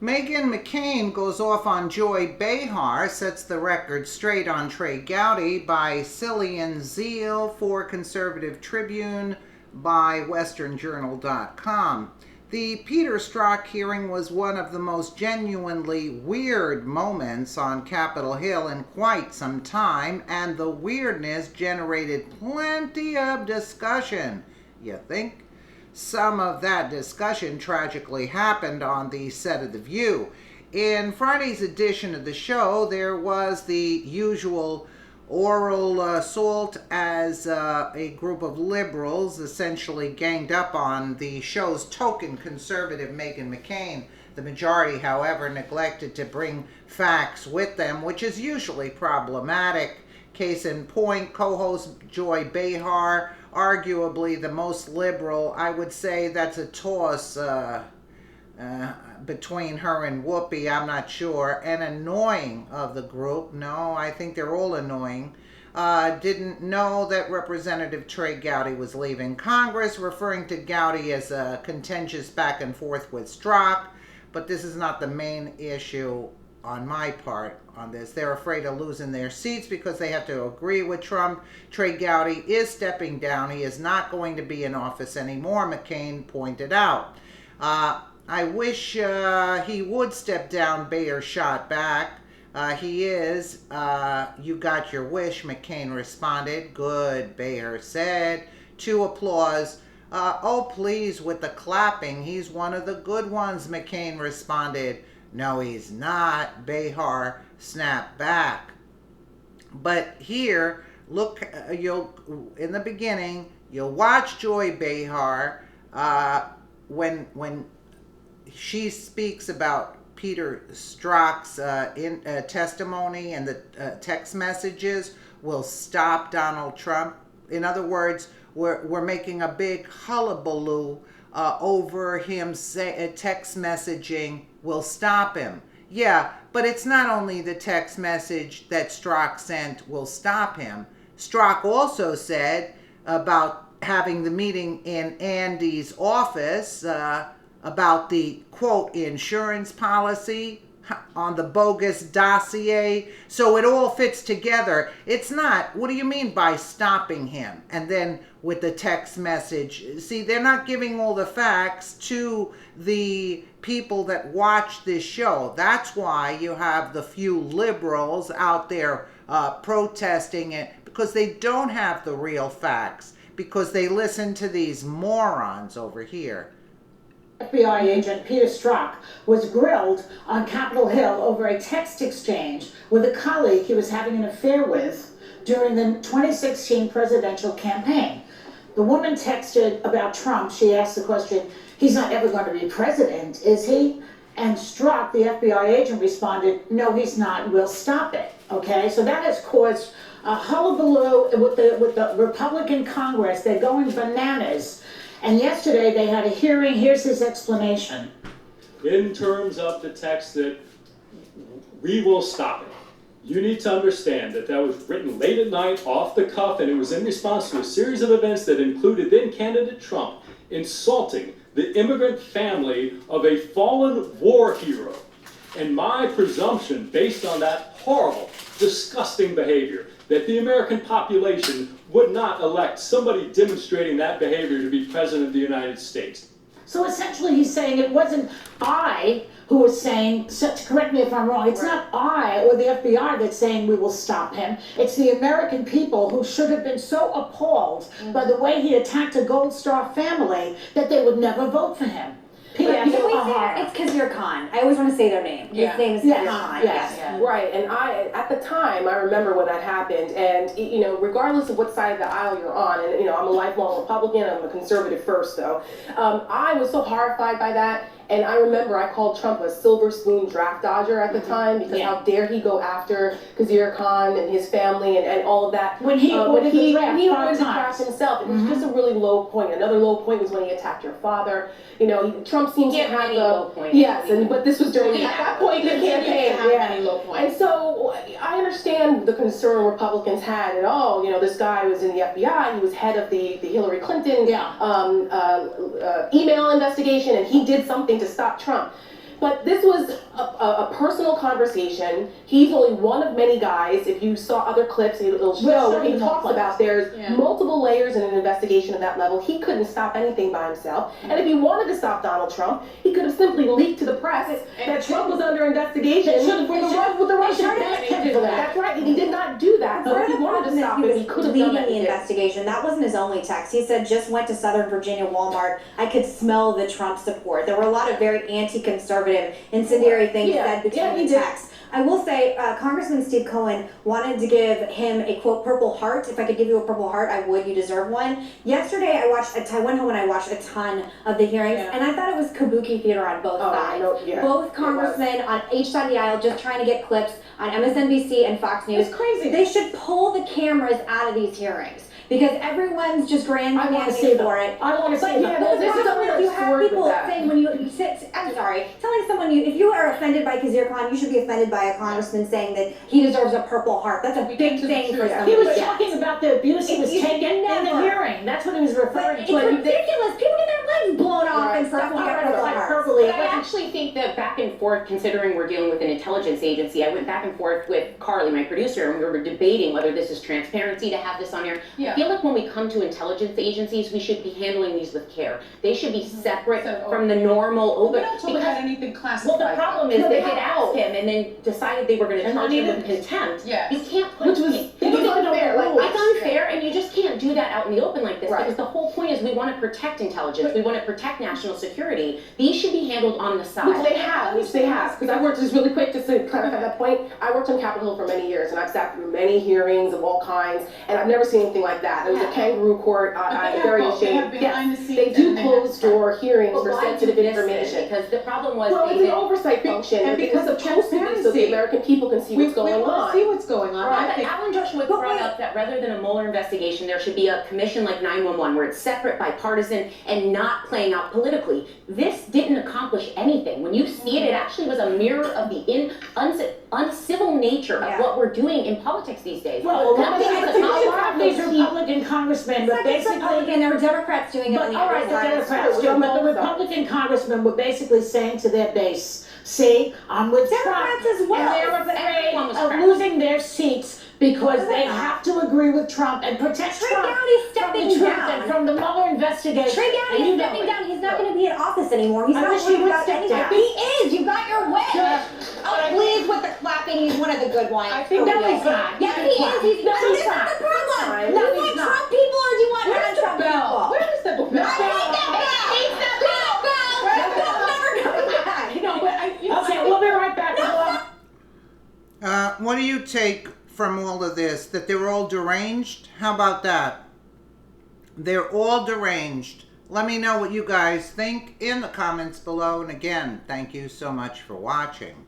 Meghan Mccain goes off on Joy Behar, sets the record straight on Trey Gowdy by Cillian Zeal for Conservative Tribune by westernjournal.com. The Peter Strzok hearing was one of the most genuinely weird moments on Capitol Hill in quite some time, and the weirdness generated plenty of discussion. You think? Some of that discussion tragically happened on the set of The View. In Friday's edition of the show, there was the usual oral assault as a group of liberals essentially ganged up on the show's token conservative Meghan Mccain. The majority, however, neglected to bring facts with them, which is usually problematic. Case in point, co-host Joy Behar, arguably the most liberal. I would say that's a toss between her and Whoopi, I'm not sure. And annoying of the group. No, I think they're all annoying. Didn't know that Representative Trey Gowdy was leaving Congress, referring to Gowdy as a contentious back and forth with Strzok. But this is not the main issue on my part on this. They're afraid of losing their seats because they have to agree with Trump. Trey Gowdy is stepping down. He is not going to be in office anymore, McCain pointed out. I wish he would step down, Behar shot back. He is. You got your wish, McCain responded. Good, Behar said. To applause. Oh, please, with the clapping. He's one of the good ones, McCain responded. No, he's not, Behar snapped back. But here, look, you'll in the beginning, you'll watch Joy Behar when she speaks about Peter Strzok's testimony and the text messages will stop Donald Trump. In other words, we're making a big hullabaloo over him text messaging will stop him. Yeah, but it's not only the text message that Strzok sent will stop him. Strzok also said about having the meeting in Andy's office about the, quote, insurance policy on the bogus dossier. So it all fits together. It's not, what do you mean by stopping him? And then with the text message, see, they're not giving all the facts to the people that watch this show. That's why you have the few liberals out there protesting it, because they don't have the real facts, because they listen to these morons over here. FBI agent Peter Strzok was grilled on Capitol Hill over a text exchange with a colleague he was having an affair with during the 2016 presidential campaign. The woman texted about Trump. She asked the question, he's not ever going to be president, is he? And Strzok, the FBI agent, responded, no, he's not, we'll stop it. Okay, so that has caused a hullabaloo with the Republican Congress. They're going bananas. And yesterday they had a hearing. Here's his explanation. In terms of the text that we will stop it, you need to understand that that was written late at night, off the cuff, and it was in response to a series of events that included then candidate Trump insulting the immigrant family of a fallen war hero. And my presumption, based on that horrible, disgusting behavior, that the American population would not elect somebody demonstrating that behavior to be president of the United States. So essentially he's saying it wasn't I who was saying, correct me if I'm wrong, it's not I or the FBI that's saying we will stop him. It's the American people who should have been so appalled by the way he attacked a Gold Star family that they would never vote for him. Can we say it's because you're Khan? I always want to say their name. Yeah. His name is Yes. Khan. Yes. Yeah. Right, and at the time, I remember when that happened, and regardless of what side of the aisle you're on, and I'm a lifelong Republican, I'm a conservative first though, I was so horrified by that. And I remember I called Trump a silver spoon draft dodger at the time, because how dare he go after Khizr Khan and his family and all of that. When he ordered the draft himself, it was just a really low point. Another low point was when he attacked your father. Trump seems to have low points. Yes, but this was during that point in the campaign. Many low points. And so I understand the concern Republicans had at all. This guy was in the FBI. He was head of the Hillary Clinton email investigation, and he did something to stop Trump. But this was a personal conversation. He's only one of many guys. If you saw other clips, it'll show where he talks about there's multiple layers in an investigation of that level. He couldn't stop anything by himself. And if he wanted to stop Donald Trump, he could have simply leaked to the press that Trump was under investigation with the Russian backend. That's right. And he did not do that. So if he wanted to stop him, he could have done that. The investigation. That wasn't his only text. He said, just went to Southern Virginia Walmart. I could smell the Trump support. There were a lot of very anti-conservative, incendiary things said between the texts. I will say, Congressman Steve Cohen wanted to give him a, quote, Purple Heart. If I could give you a Purple Heart, I would. You deserve one. Yesterday, I went home and I watched a ton of the hearings, and I thought it was kabuki theater on both sides. Both congressmen on each side of the aisle just trying to get clips on MSNBC and Fox News. It's crazy. They should pull the cameras out of these hearings. Because everyone's just grandstanding for it. I want to see that. But the problem is you have people saying when you sit, I'm sorry, telling someone if you are offended by Khizr Khan, you should be offended by a congressman saying that he deserves a Purple Heart. That's a big thing for somebody. He was talking about the abuse he was taking in the hearing. That's what he was referring to. It's ridiculous. People get their legs blown off and stuff when you get Purple Hearts. But I actually think that back and forth, considering we're dealing with an intelligence agency, I went back and forth with Carly, my producer, and we were debating whether this is transparency to have this on here. I feel like when we come to intelligence agencies, we should be handling these with care. They should be separate from the normal. We don't talk about anything classified. Well, the problem is they had asked him and then decided they were going to charge him with contempt. You can't put Which was unfair. It's unfair, and you just can't do that out in the open like this, because the whole point is we want to protect intelligence, we want to protect national security. These should be handled on the side. Which they have. Because I worked, just really quick, just to clarify that point, I worked on Capitol Hill for many years, and I've sat through many hearings of all kinds, and I've never seen anything like that. There was a kangaroo court. I'm very ashamed. Yes, they do closed door hearings for sensitive information. Because the problem was it's an oversight function, and because of transparency, so the American people can see what's going on. We want to see what's going on. But Alan Dershowitz brought up that rather than a Mueller investigation, there should be a commission like 911 where it's separate, bipartisan, and not playing out politically. This didn't accomplish anything. When you see it, it actually was a mirror of the uncivil nature of what we're doing in politics these days. Well, a lot of these Republican congressmen were basically... There were Democrats doing it on the other side. But the Republican congressmen were basically saying to their base, see, I'm with Democrats Trump, as well. and they're afraid of losing their seats because they have to agree with Trump and protect Trump from the truth and from the Mueller investigation. Trey Gowdy is stepping down. He's not going to be in office anymore. He's not worried about anything. He is. You got your way. Oh, please with the clapping. He's one of the good ones. I think no, he's not. Yes, he is. He's not. This is the problem. Do you want Trump people or do you want non-Trump people? Where is the bell? Okay, we'll be right back. What do you take from all of this? That they're all deranged? How about that? They're all deranged. Let me know what you guys think in the comments below. And again, thank you so much for watching.